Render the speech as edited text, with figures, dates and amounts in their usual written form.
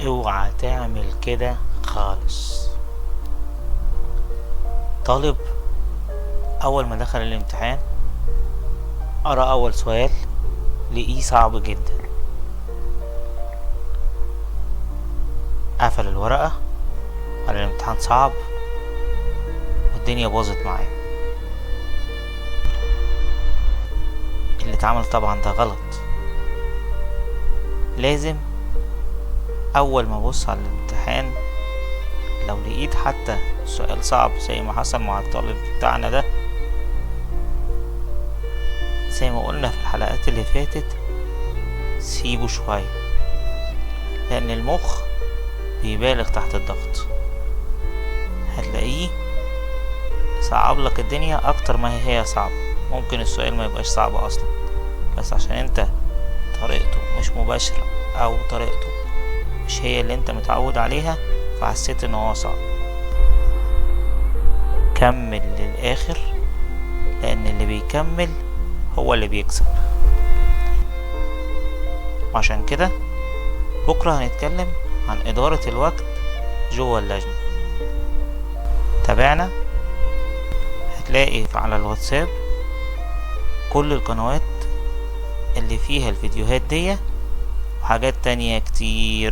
اوعى تعمل كده خالص. طالب اول ما دخل الامتحان قرأ اول سؤال لقيه صعب جدا، قفل الورقة قال الامتحان صعب والدنيا باظت معاه. اللي اتعمل طبعا ده غلط. لازم اول ما ابص على الامتحان لو لقيت حتى سؤال صعب زي ما حصل مع الطالب بتاعنا ده، زي ما قلنا في الحلقات اللي فاتت، سيبه شوية، لان المخ بيبالغ تحت الضغط. هتلاقيه صعب لك الدنيا اكتر ما هي صعبة. ممكن السؤال ما يبقاش صعب اصلا، بس عشان انت طريقته مش مباشرة او طريقته مش هي اللي انت متعود عليها فحسيت ان هو صعب. كمل للاخر، لان اللي بيكمل هو اللي بيكسب. وعشان كده بكرة هنتكلم عن ادارة الوقت جوه اللجنة. تابعنا، هتلاقي على الواتساب كل القنوات اللي فيها الفيديوهات دي وحاجات تانية كتير.